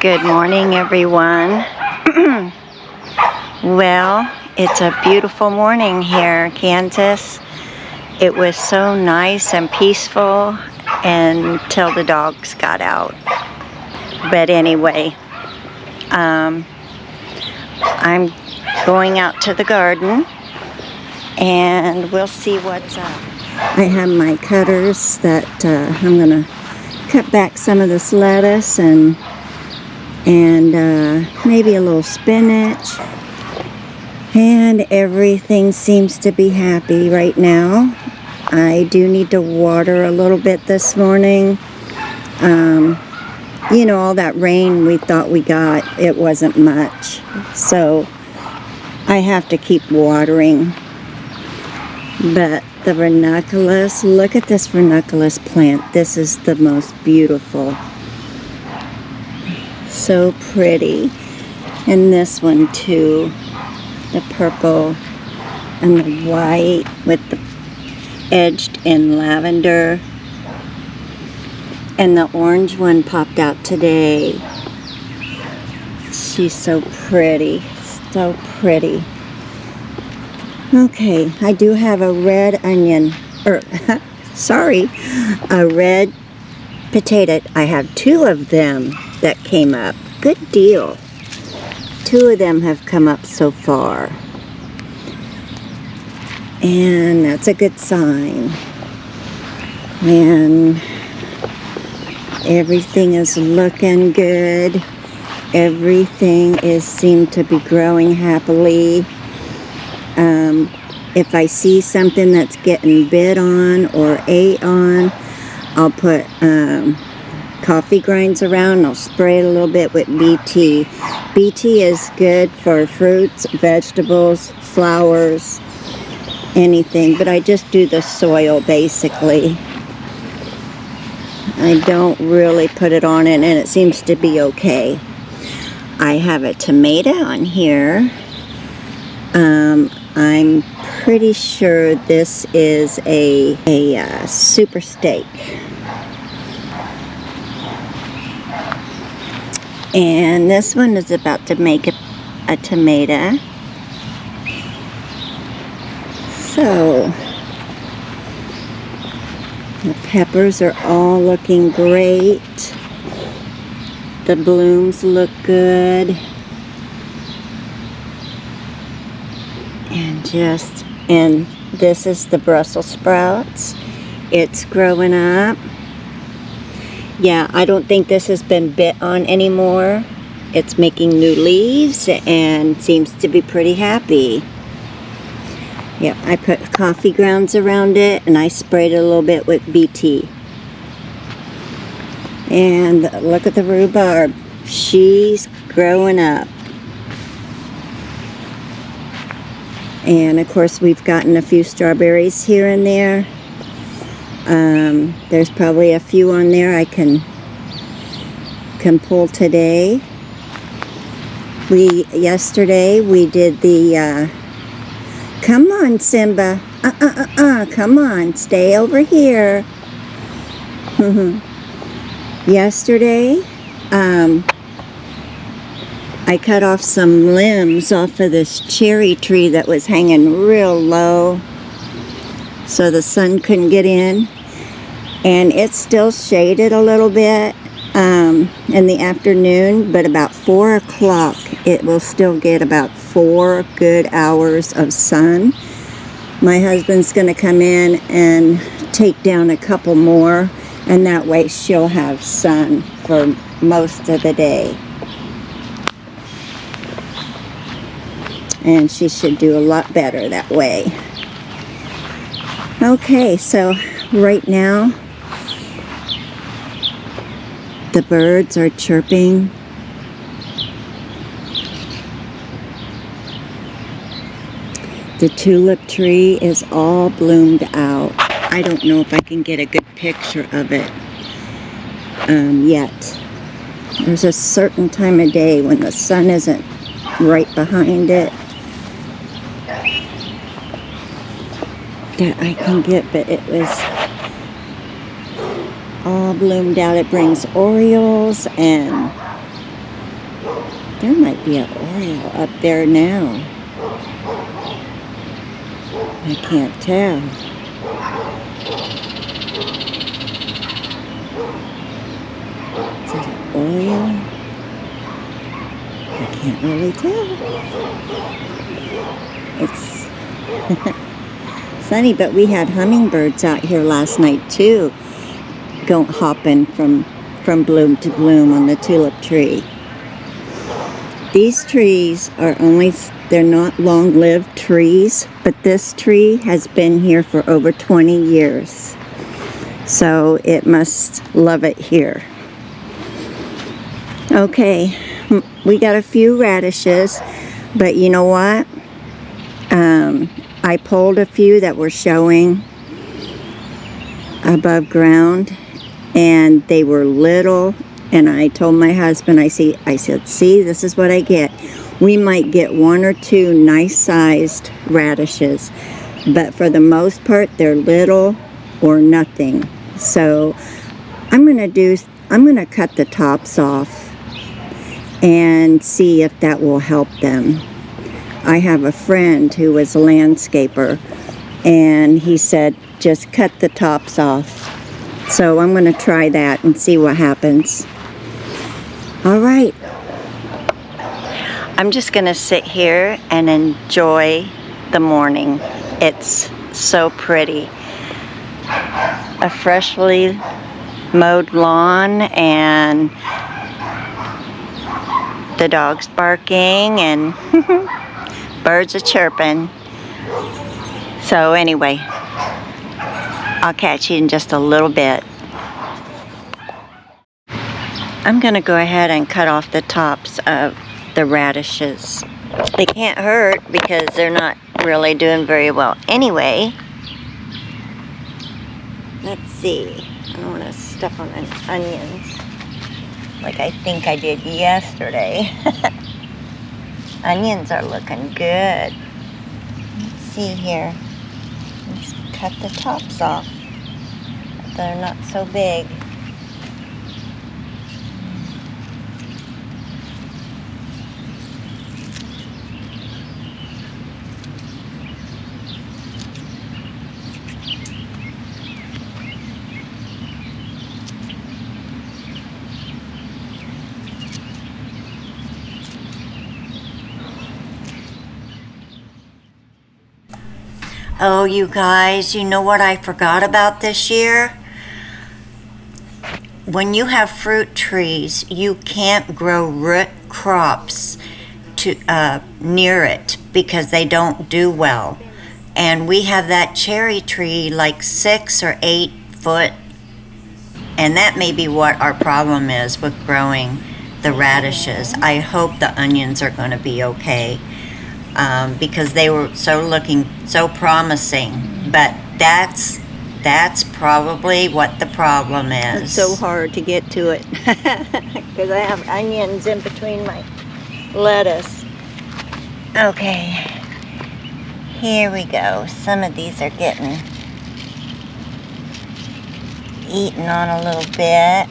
Good morning, everyone. Well, it's a beautiful morning here in Kansas. It was so nice and peaceful until the dogs got out. But anyway, I'm going out to the garden and we'll see what's up. I have my cutters that I'm gonna cut back some of this lettuce and maybe a little spinach, and everything seems to be happy right now. I do need to water a little bit this morning. You know, all that rain we thought we got, it wasn't much, so I have to keep watering. But the ranunculus, look at this ranunculus plant. This is the most beautiful. So pretty. And this one too, the purple and the white with the edged in lavender. And the orange one popped out today. She's so pretty, so pretty. Okay, I do have a red onion, a red potato. I have two of them that came up. Good deal. Two of them have come up so far. And that's a good sign. And everything is looking good. Everything seemed to be growing happily. If I see something that's getting bit on or ate on, I'll put coffee grinds around. I'll spray it a little bit with BT. BT is good for fruits, vegetables, flowers, anything. But I just do the soil basically. I don't really put it on it, and it seems to be okay. I have a tomato on here. I'm pretty sure this is a super steak. And this one is about to make a tomato. So the peppers are all looking great. The blooms look good. And this is the Brussels sprouts. It's growing up. Yeah, I don't think this has been bit on anymore. It's making new leaves and seems to be pretty happy. Yep, I put coffee grounds around it and I sprayed it a little bit with BT. And look at the rhubarb. She's growing up. And of course we've gotten a few strawberries here and there. There's probably a few on there I can pull today. Yesterday we did the come on, Simba, come on, stay over here. Yesterday I cut off some limbs off of this cherry tree that was hanging real low so the sun couldn't get in, and it's still shaded a little bit in the afternoon, but about 4 o'clock it will still get about 4 good hours of sun. My husband's going to come in and take down a couple more, and that way she'll have sun for most of the day. And she should do a lot better that way. Okay, so right now the birds are chirping. The tulip tree is all bloomed out. I don't know if I can get a good picture of it yet. There's a certain time of day when the sun isn't right behind it that I can get, but it was all bloomed out. It brings orioles and There might be an Oriole up there now. I can't tell. Is it an Oriole? I can't really tell. It's sunny, but we had hummingbirds out here last night too, going hopping from bloom to bloom on the tulip tree. These trees are they're not long-lived trees, but this tree has been here for over 20 years. So it must love it here. Okay, we got a few radishes, but you know what? I pulled a few that were showing above ground, and they were little, and I told my husband, I said, see, this is what I get. We might get 1 or 2 nice-sized radishes, but for the most part, they're little or nothing. So I'm gonna cut the tops off and see if that will help them. I have a friend who was a landscaper, and he said, just cut the tops off. So I'm going to try that and see what happens. All right. I'm just going to sit here and enjoy the morning. It's so pretty. A freshly mowed lawn, and the dog's barking, and birds are chirping. So anyway, I'll catch you in just a little bit. I'm gonna go ahead and cut off the tops of the radishes. They can't hurt because they're not really doing very well anyway. Let's see. I don't want to step on onions like I think I did yesterday. Onions are looking good. Let's see here. Let's cut the tops off. They're not so big. Oh, you guys, you know what I forgot about this year? When you have fruit trees, you can't grow root crops near it because they don't do well. And we have that cherry tree like 6 or 8 foot, and that may be what our problem is with growing the radishes. I hope the onions are going to be okay. Because they were looking so promising, but that's probably what the problem is. It's so hard to get to it because I have onions in between my lettuce. Okay, here we go. Some of these are getting eaten on a little bit.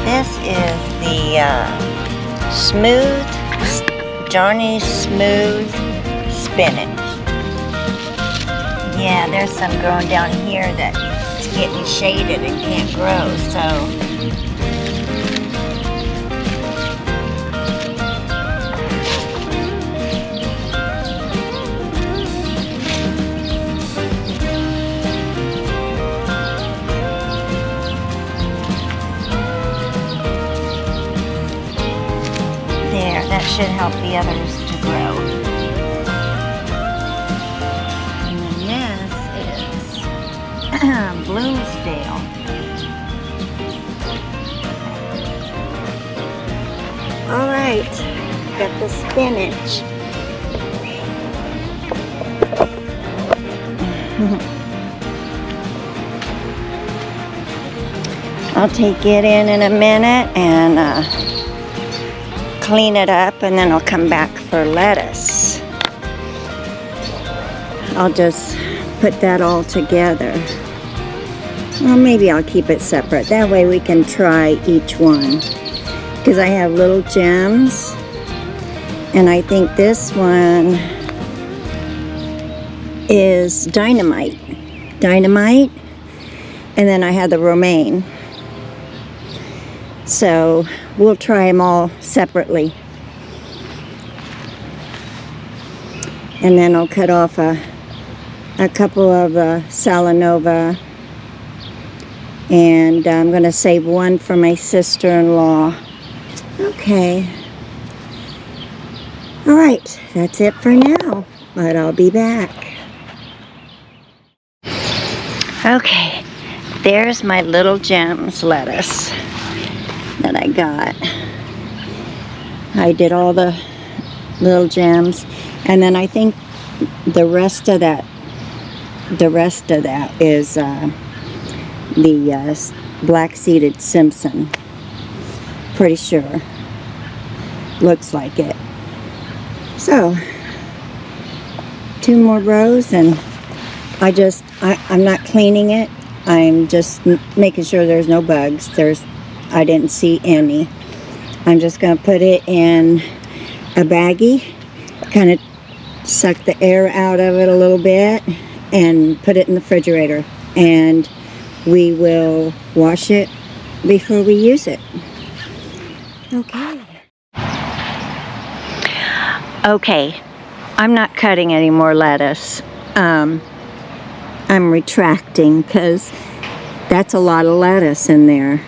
This is the Johnny's Smooth spinach. Yeah, there's some growing down here that's getting shaded and can't grow, so. should help the others to grow. And then this is Bloomsdale. All right, got the spinach. I'll take it in a minute and clean it up, and then I'll come back for lettuce. I'll just put that all together. Well, maybe I'll keep it separate. That way we can try each one. Because I have little gems, and I think this one is dynamite, and then I have the romaine. So we'll try them all separately, and then I'll cut off a couple of Salanova, and I'm going to save one for my sister-in-law. Okay. All right, that's it for now, but I'll be back. Okay, there's my Little Gems lettuce that I got. I did all the Little Gems, and then I think the rest of that is the black-seeded Simpson. Pretty sure. Looks like it. So 2 more rows, and I'm not cleaning it. I'm just making sure there's no bugs. I didn't see any. I'm just going to put it in a baggie, kind of suck the air out of it a little bit, and put it in the refrigerator. And we will wash it before we use it. Okay, I'm not cutting any more lettuce. I'm retracting because that's a lot of lettuce in there.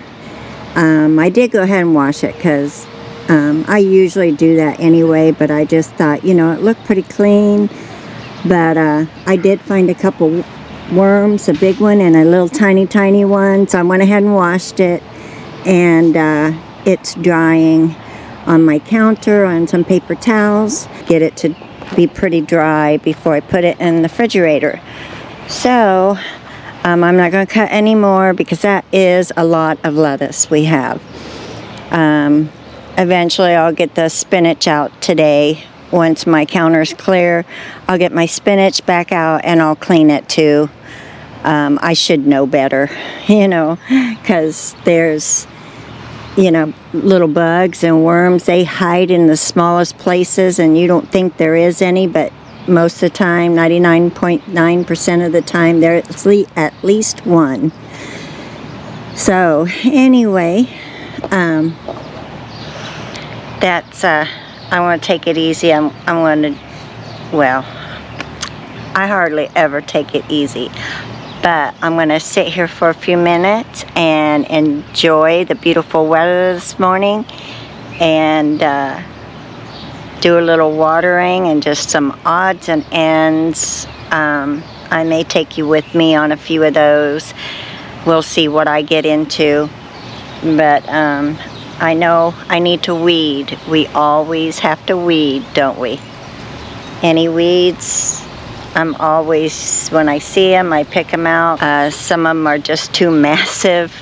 I did go ahead and wash it because I usually do that anyway, but I just thought, it looked pretty clean. But I did find a couple worms, a big one and a little tiny one, so I went ahead and washed it, and it's drying on my counter on some paper towels. Get it to be pretty dry before I put it in the refrigerator. So I'm not going to cut any more because that is a lot of lettuce we have. Eventually I'll get the spinach out today. Once my counter's clear, I'll get my spinach back out and I'll clean it too. I should know better, because there's little bugs and worms. They hide in the smallest places, and you don't think there is any, but most of the time, 99.9% of the time, there's at least one. So anyway, that's I want to take it easy. I hardly ever take it easy. But I'm going to sit here for a few minutes and enjoy the beautiful weather this morning, and do a little watering and just some odds and ends. I may take you with me on a few of those. We'll see what I get into. But I know I need to weed. We always have to weed, don't we? Any weeds? I'm always, when I see them, I pick them out. Some of them are just too massive.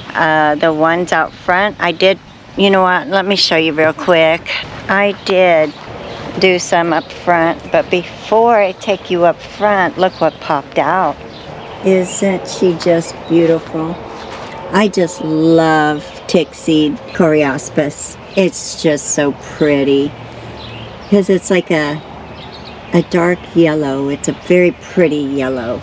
The ones out front, I did, you know what, let me show you real quick. I did do some up front, but before I take you up front, look what popped out. Isn't she just beautiful? I just love tick seed Crops-Aphids. It's just so pretty because it's like a dark yellow. It's a very pretty yellow.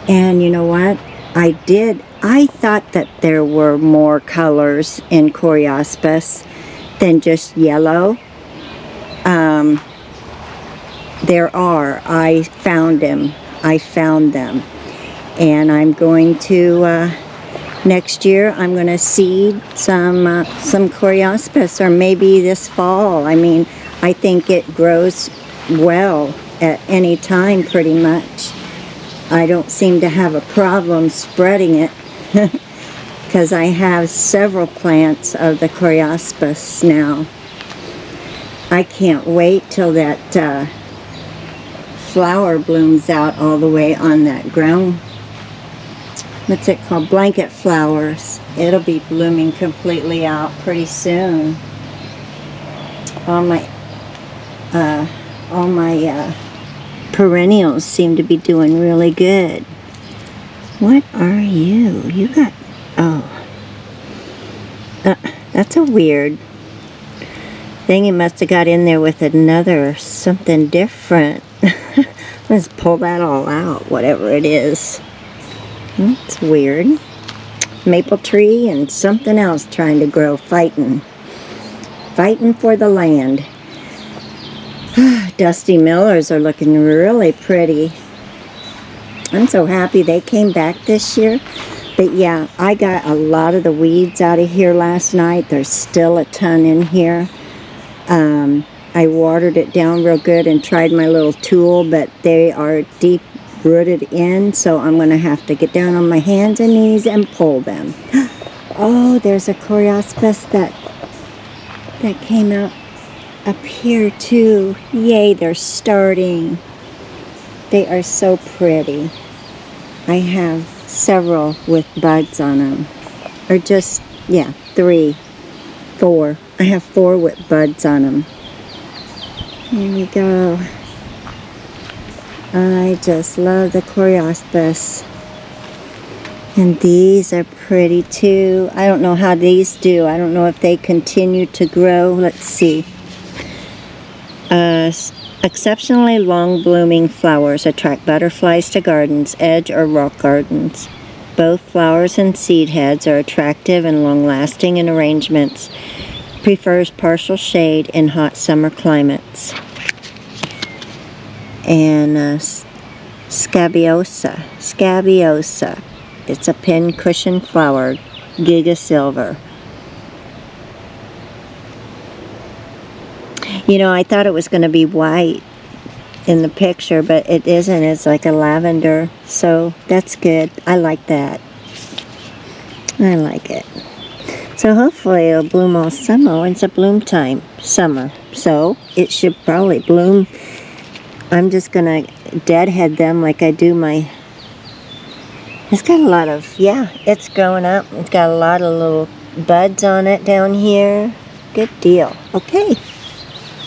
And you know what? I thought that there were more colors in Crops-Aphids than just yellow. There are. I found them. And I'm going to Next year, I'm going to seed some Crops-Aphids, or maybe this fall. I mean, I think it grows well at any time, pretty much. I don't seem to have a problem spreading it because I have several plants of the Crops-Aphids now. I can't wait till that flower blooms out all the way on that ground. What's it called? Blanket flowers. It'll be blooming completely out pretty soon. All my perennials seem to be doing really good. What are you? You got, that's a weird thing. You must have got in there with another something different. Let's pull that all out, whatever it is. It's weird. Maple tree and something else trying to grow, fighting for the land. Dusty Millers are looking really pretty. I'm so happy they came back this year. But yeah, I got a lot of the weeds out of here last night. There's still a ton in here. I watered it down real good and tried my little tool, but they are deep rooted in, so I'm going to have to get down on my hands and knees and pull them. Oh, there's a Crops-Aphids that came out up here too. Yay, they're starting. They are so pretty. I have several with buds on them. Or just, yeah, 3, 4. I have 4 with buds on them. Here we go. I just love the Crops-Aphids. And these are pretty too. I don't know how these do. I don't know if they continue to grow. Let's see. Exceptionally long blooming flowers attract butterflies to gardens, edge or rock gardens. Both flowers and seed heads are attractive and long-lasting in arrangements. Prefers partial shade in hot summer climates. And Scabiosa. It's a pin cushion flower, Giga Silver. You know, I thought it was going to be white in the picture, but it isn't. It's like a lavender, so that's good. I like that. I like it. So hopefully it'll bloom all summer. It's a bloom time, summer. So it should probably bloom. I'm just going to deadhead them like I do my... It's got a lot of, yeah, it's growing up. It's got a lot of little buds on it down here. Good deal. Okay.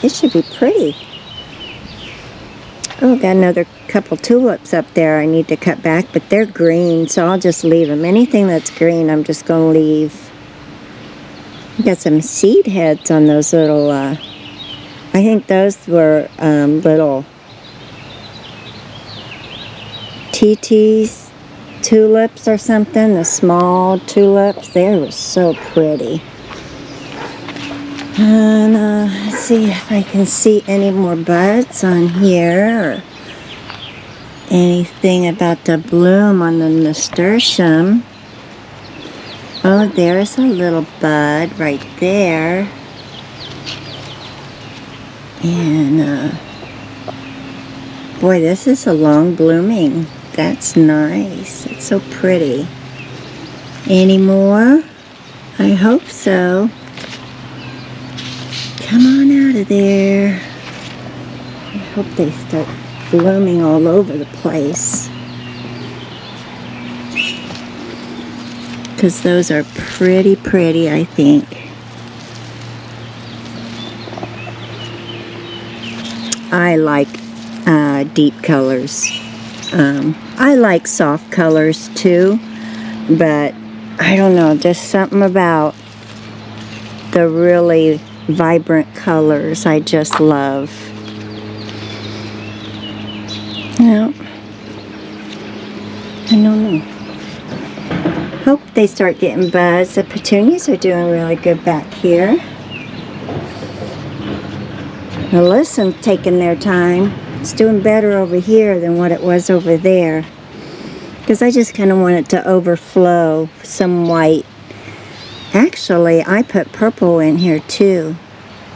It should be pretty. Oh, got another couple tulips up there I need to cut back, but they're green, so I'll just leave them. Anything that's green, I'm just going to leave. Got some seed heads on those little, I think those were little TT's tulips or something, the small tulips. They were so pretty. And let's see if I can see any more buds on here or anything about the bloom on the nasturtium. Oh, there's a little bud right there. And boy, this is a long blooming. That's nice. It's so pretty. Any more? I hope so. Come on out of there. I hope they start blooming all over the place. Because those are pretty, pretty, I think. I like deep colors. I like soft colors too, but I don't know, just something about the really vibrant colors I just love. No, I don't know. Hope they start getting buds. The petunias are doing really good back here. Melissa's taking their time. It's doing better over here than what it was over there. because I just kind of want it to overflow some white. Actually, I put purple in here too,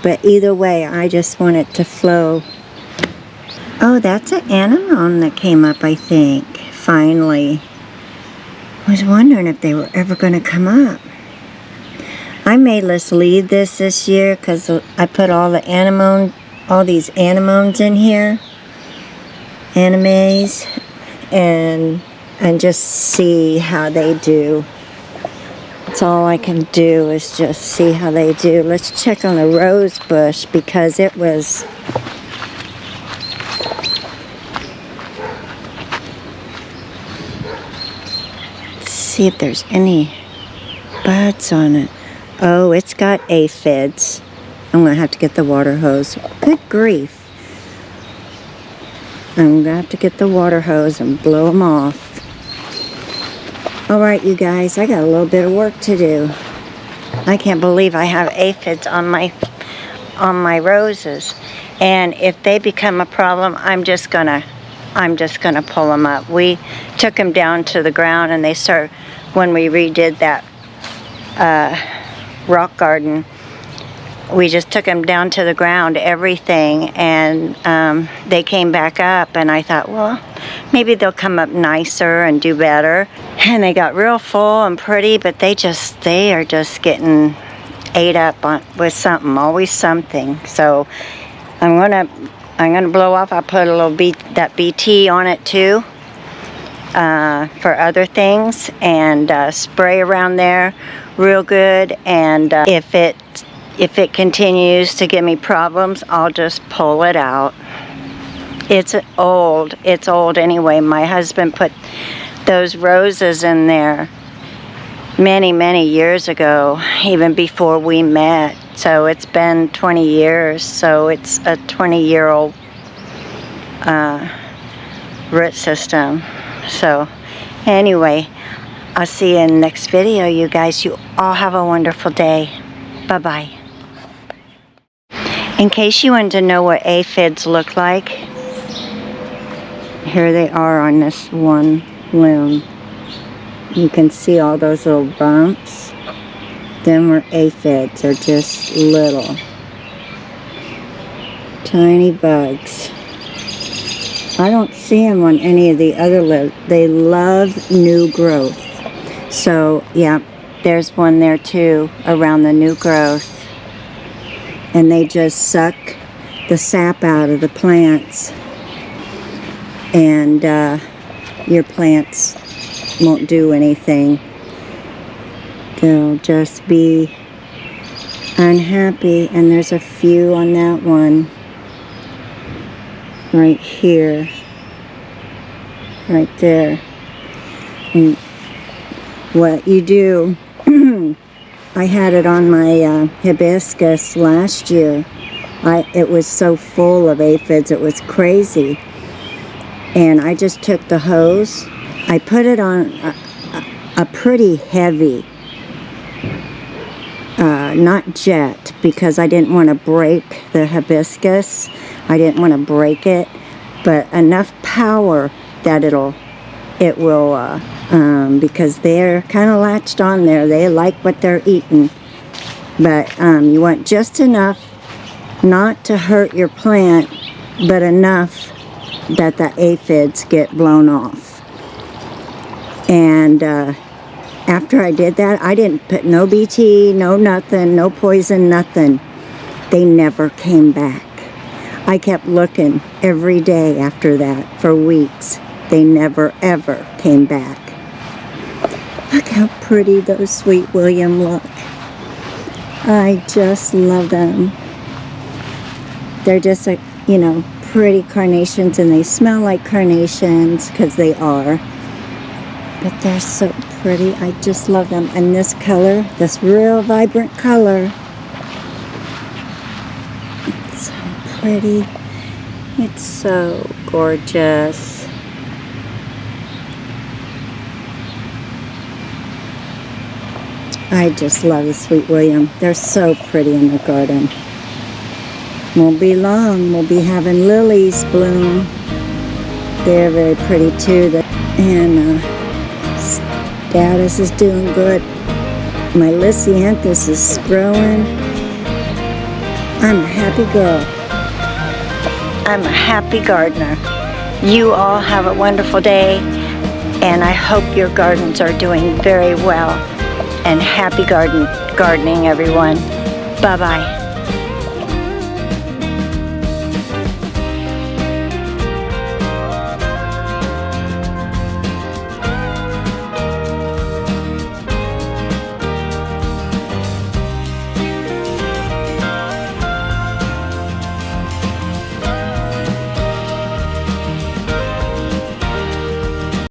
but either way, I just want it to flow. Oh, that's an anemone that came up, I think, finally. I was wondering if they were ever going to come up. I may just leave this year because I put all the all these anemones in here, anemones, and just see how they do. That's all I can do is just see how they do. Let's check on the rose bush because it was... Let's see if there's any buds on it. Oh, it's got aphids. I'm going to have to get the water hose. Good grief. I'm going to have to get the water hose and blow them off. Alright, you guys, I got a little bit of work to do. I can't believe I have aphids on my roses. And if they become a problem, I'm just gonna pull them up. We took them down to the ground, and when we redid that rock garden, we just took them down to the ground, everything, and they came back up, and I thought, well, maybe they'll come up nicer and do better. And they got real full and pretty, but they are just getting ate up with something, always something. So I'm gonna blow off. I put a little that BT on it too for other things, and spray around there real good. And if it continues to give me problems, I'll just pull it out. It's old anyway. My husband put those roses in there many years ago, even before we met. So it's been 20 years. So it's a 20-year-old root system. So anyway, I'll see you in the next video, you guys. You all have a wonderful day. Bye-bye. In case you wanted to know what aphids look like, here they are on this one limb. You can see all those little bumps. Them are aphids. They're just little tiny bugs. I don't see them on any of the other limbs. They love new growth. So yeah, there's one there too around the new growth, and they just suck the sap out of the plants, and your plants won't do anything. They'll just be unhappy. And there's a few on that one right here, right there. And what you do, I had it on my hibiscus last year. It was so full of aphids, it was crazy. And I just took the hose, I put it on a pretty heavy, not jet, because I didn't want to break the hibiscus. I didn't want to break it, but enough power that it will, because they're kind of latched on there. They like what they're eating. But you want just enough not to hurt your plant, but enough that the aphids get blown off. And after I did that, I didn't put no BT, no nothing, no poison, nothing. They never came back. I kept looking every day after that for weeks. They never ever came back. Look how pretty those Sweet William look. I just love them. They're just pretty carnations, and they smell like carnations because they are. But they're so pretty. I just love them. And this color, this real vibrant color, it's so pretty. It's so gorgeous. I just love the Sweet William. They're so pretty in the garden. Won't be long, we'll be having lilies bloom. They're very pretty too. And Asparagus is doing good. My Lysianthus is growing. I'm a happy girl. I'm a happy gardener. You all have a wonderful day, and I hope your gardens are doing very well. And happy gardening, everyone. Bye-bye.